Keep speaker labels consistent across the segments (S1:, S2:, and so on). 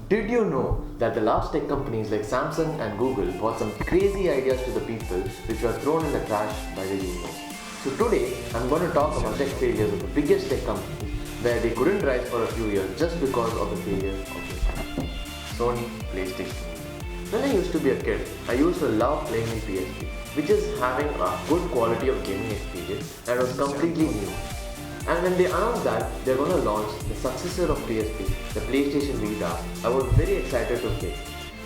S1: Did you know that the last tech companies like Samsung and Google brought some crazy ideas to the people which were thrown in the trash by the universe? So today I'm going to talk about tech failures of the biggest tech companies where they couldn't rise for a few years just because of the failure of the company. Sony PlayStation. When I used to be a kid, I used to love playing in PSP, which is having a good quality of gaming experience and was completely new. And when they announced that they're going to launch the successor of PSP, the PlayStation Vita, I was very excited to play.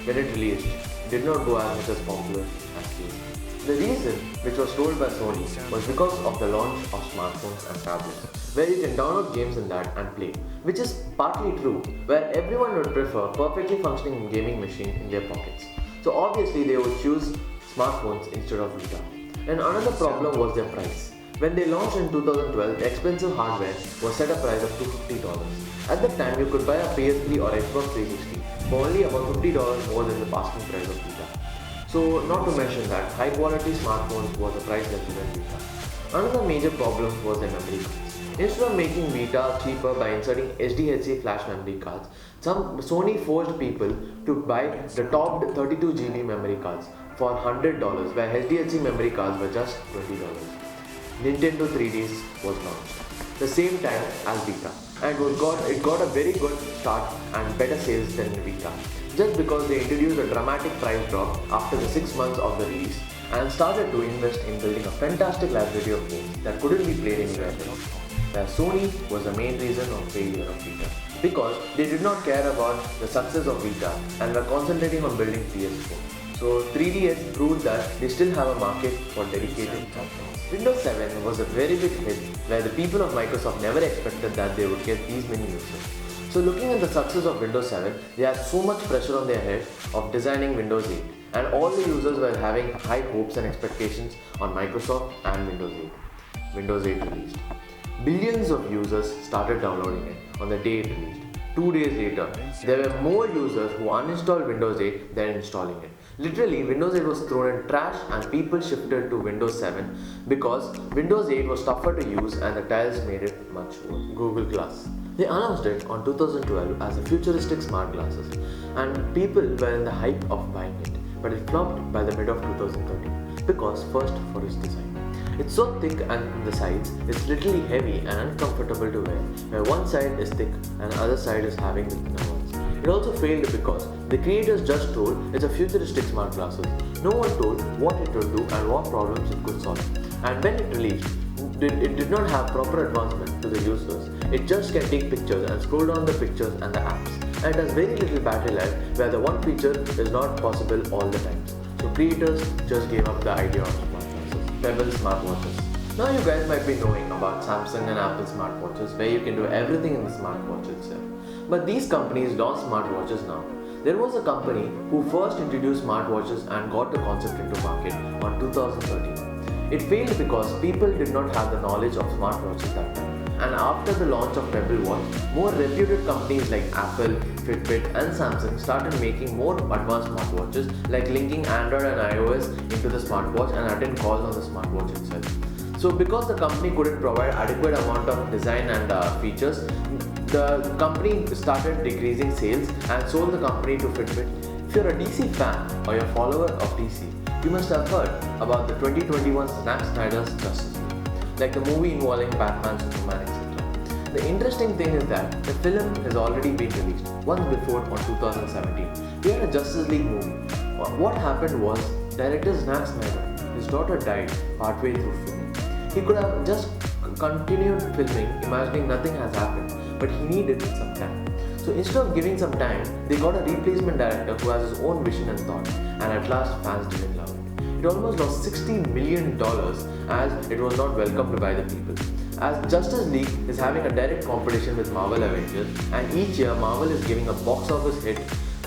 S1: When it released, it did not go as much as popular as PS. The reason, which was told by Sony, was because of the launch of smartphones and tablets, where you can download games in that and play, which is partly true, where everyone would prefer perfectly functioning gaming machine in their pockets. So obviously they would choose smartphones instead of Vita. And another problem was their price. When they launched in 2012, the expensive hardware was set a price of $250. At that time, you could buy a PS3 or Xbox 360 for only about $50 more than the asking price of Vita. So, not to mention that high quality smartphones was a price less than Vita. Another major problem was the memory cards. Instead of making Vita cheaper by inserting SDHC flash memory cards, Sony forced people to buy the top 32GB memory cards for $100, where SDHC memory cards were just $20. Nintendo 3DS was launched the same time as Vita, and it got a very good start and better sales than Vita, just because they introduced a dramatic price drop after the 6 months of the release and started to invest in building a fantastic library of games that couldn't be played anywhere else. Where Sony was the main reason of failure of Vita, because they did not care about the success of Vita and were concentrating on building PS4. So 3DS proved that they still have a market for dedicated platforms. Windows 7 was a very big hit where the people of Microsoft never expected that they would get these many users. So looking at the success of Windows 7, they had so much pressure on their head of designing Windows 8, and all the users were having high hopes and expectations on Microsoft and Windows 8. Windows 8 released. Billions of users started downloading it on the day it released. 2 days later, there were more users who uninstalled Windows 8 than installing it. Literally, Windows 8 was thrown in trash and people shifted to Windows 7 because Windows 8 was tougher to use and the tiles made it much worse. Google Glass. They announced it on 2012 as a futuristic smart glasses, and people were in the hype of buying it, but it flopped by the mid of 2013 because first for its design. It's so thick and on the sides, it's literally heavy and uncomfortable to wear, where one side is thick and the other side is having the thinner ones. It also failed because the creators just told it's a futuristic smart glasses. No one told what it would do and what problems it could solve. And when it released, it did not have proper advancement to the users. It just can take pictures and scroll down the pictures and the apps. And it has very little battery life, where the one feature is not possible all the times. So creators just gave up the idea of smart glasses. Pebbles smartwatches. Now you guys might be knowing about Samsung and Apple smartwatches, where you can do everything in the smartwatch itself. But these companies launch smartwatches now. There was a company who first introduced smartwatches and got the concept into market on 2013. It failed because people did not have the knowledge of smartwatches that time. And after the launch of Pebble Watch, more reputed companies like Apple, Fitbit and Samsung started making more advanced smartwatches, like linking Android and iOS into the smartwatch and attend calls on the smartwatch itself. So because the company couldn't provide adequate amount of design and features, the company started decreasing sales and sold the company to Fitbit. If you're a DC fan or you're a follower of DC, you must have heard about the 2021 Zack Snyder's Justice League, like the movie involving Batman, Superman, etc. The interesting thing is that the film has already been released once before on 2017. We had a Justice League movie. What happened was, director Zack Snyder, his daughter died partway through filming. He could have just continued filming, imagining nothing has happened, but he needed some time. So instead of giving some time, they got a replacement director who has his own vision and thought, and at last fans didn't love it. It almost lost $60 million as it was not welcomed by the people. As Justice League is having a direct competition with Marvel Avengers, and each year Marvel is giving a box office hit,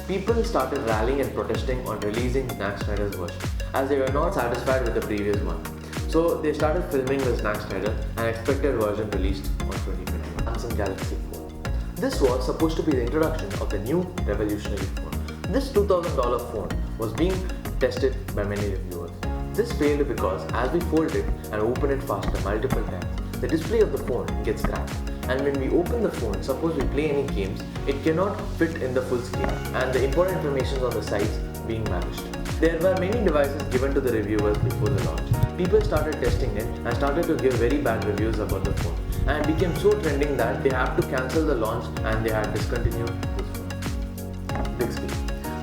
S1: people started rallying and protesting on releasing Zack Snyder's version, as they were not satisfied with the previous one. So they started filming the Zack Snyder and expected version released on 2021. Samsung Galaxy phone. This was supposed to be the introduction of the new revolutionary phone. This $2,000 phone was being tested by many reviewers. This failed because as we fold it and open it faster multiple times, the display of the phone gets cracked. and when we open the phone, suppose we play any games, it cannot fit in the full screen and the important information on the sides being vanished. There were many devices given to the reviewers before the launch. People started testing it and started to give very bad reviews about the phone, and it became so trending that they had to cancel the launch and they had discontinued this phone. Bixby.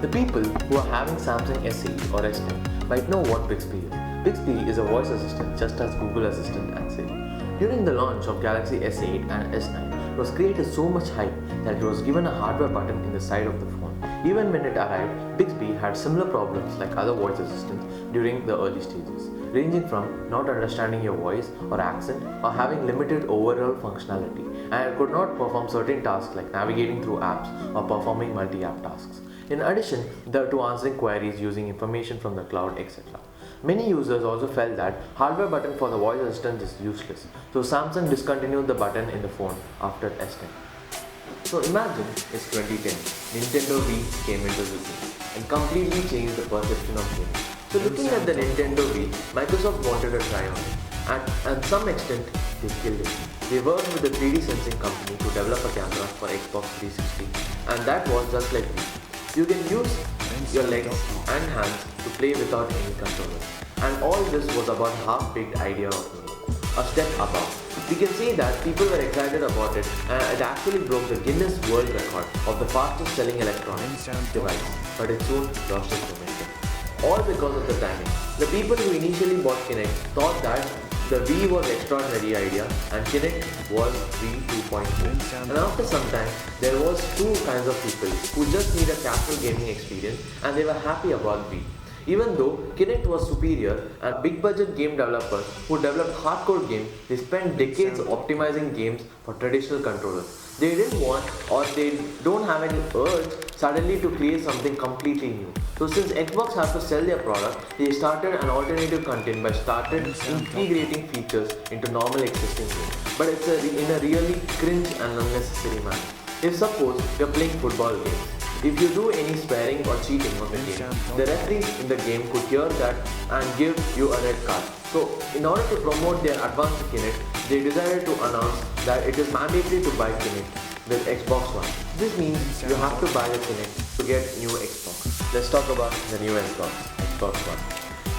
S1: The people who are having Samsung S8 or S10 might know what Bixby is. Bixby is a voice assistant just as Google Assistant and Siri. During the launch of Galaxy S8 and S9, it was created so much hype that it was given a hardware button in the side of the phone. Even when it arrived, Bixby had similar problems like other voice assistants during the early stages, ranging from not understanding your voice or accent or having limited overall functionality, and it could not perform certain tasks like navigating through apps or performing multi-app tasks. In addition to answering queries using information from the cloud, etc. Many users also felt that hardware button for the voice assistant is useless, so Samsung discontinued the button in the phone after S10. So imagine it's 2010, Nintendo Wii came into the scene and completely changed the perception of gaming. So looking at the Nintendo Wii, Microsoft wanted a try on it, and to some extent they killed it. They worked with the 3D sensing company to develop a camera for Xbox 360, and that was just like Wii. You can use your legs and hands to play without any controller, and all this was about half-baked idea of me, a step above. We can see that people were excited about it, and it actually broke the Guinness World Record of the fastest selling electronics device, but it soon lost its momentum. All because of the timing. The people who initially bought KINECT thought that the Wii was an extraordinary idea and KINECT was Wii 2.0. And after some time, there was two kinds of people who just need a casual gaming experience and they were happy about Wii. Even though KINECT was superior, and big budget game developers who developed hardcore games, they spent decades optimizing games for traditional controllers. They didn't want or they don't have any urge suddenly to create something completely new. So since Xbox had to sell their product, they started an alternative content by started integrating features into normal existing games. But it's in a really cringe and unnecessary manner. If suppose you're playing football games, if you do any swearing or cheating on the game, the referees in the game could hear that and give you a red card. So in order to promote their advanced KINECT, they decided to announce that it is mandatory to buy KINECT with Xbox One. This means you have to buy the KINECT to get new Xbox. Let's talk about the new Xbox One.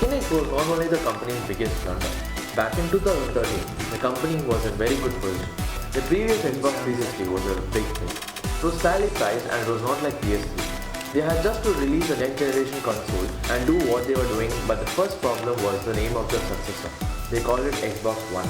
S1: KINECT was not only the company's biggest blunder. Back in 2013, the company was in very good position. The previous Xbox 360 was a big thing. It was fairly priced and it was not like PS3. They had just to release a next generation console and do what they were doing, but the first problem was the name of the successor. They called it Xbox One,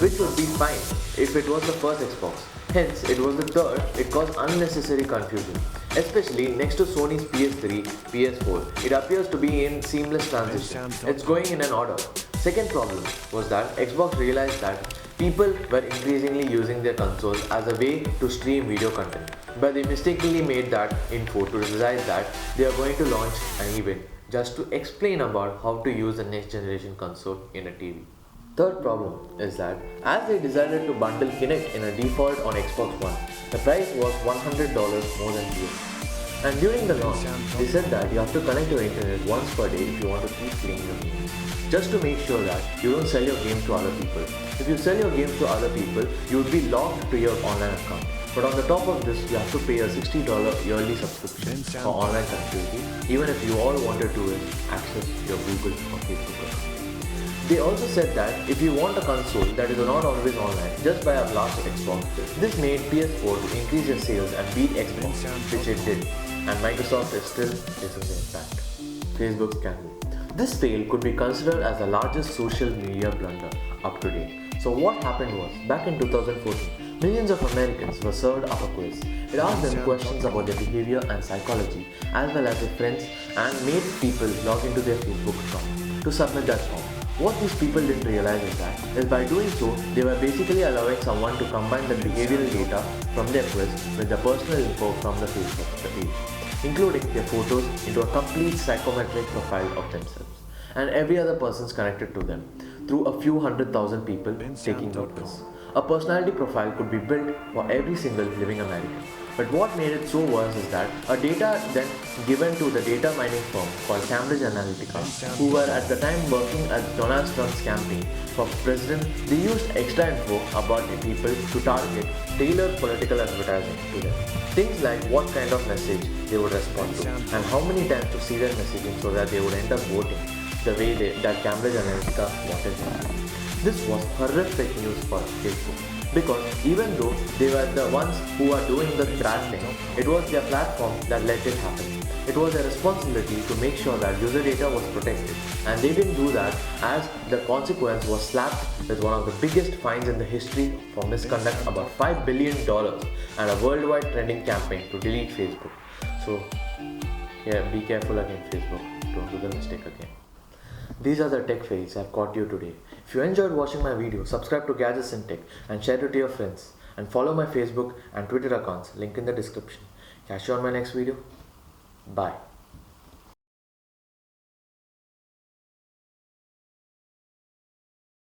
S1: which would be fine if it was the first Xbox. Hence, it was the third, it caused unnecessary confusion. Especially next to Sony's PS3, PS4, it appears to be in seamless transition. It's going in an order. Second problem was that Xbox realized that people were increasingly using their consoles as a way to stream video content, but they mistakenly made that info to realize that they are going to launch an event just to explain about how to use the next generation console in a TV. Third problem is that as they decided to bundle KINECT in a default on Xbox One, the price was $100 more than PS. And during the launch, they said that you have to connect your internet once per day if you want to keep playing your games, just to make sure that you don't sell your games to other people. If you sell your games to other people, you would be locked to your online account. But on the top of this, you have to pay a $60 yearly subscription for online connectivity, even if you all wanted to access your Google or Facebook account. They also said that if you want a console that is not always online, just buy a blast of Xbox. This made PS4 to increase its sales and beat Xbox, which it did, and Microsoft is still facing the impact. Facebook scandal. This fail could be considered as the largest social media blunder up to date. So what happened was, back in 2014, millions of Americans were served up a quiz. It asked them questions about their behavior and psychology, as well as their friends, and made people log into their Facebook account to submit that form. What these people didn't realize is by doing so, they were basically allowing someone to combine the behavioral data from their quiz with the personal info from the Facebook page, including their photos into a complete psychometric profile of themselves and every other person's connected to them through a few 100,000 people taking the quiz. A personality profile could be built for every single living American. But what made it so worse is that a data then given to the data mining firm called Cambridge Analytica, who were at the time working at Donald Trump's campaign, For president, they used extra info about the people to target tailored political advertising to them. Things like what kind of message they would respond to and how many times to see their messaging so that they would end up voting the way that Cambridge Analytica wanted them to. This was horrific news for Facebook because even though they were the ones who are doing the bad thing, it was their platform that let it happen. It was their responsibility to make sure that user data was protected, and they didn't do that as the consequence was slapped with one of the biggest fines in the history for misconduct, about $5 billion, and a worldwide trending campaign to delete Facebook. So yeah, be careful again, Facebook. Don't do the mistake again. These are the tech fails I've caught you today. If you enjoyed watching my video, subscribe to Gadgets&Tech and share it to your friends. And follow my Facebook and Twitter accounts, link in the description. Catch you on my next video. Bye.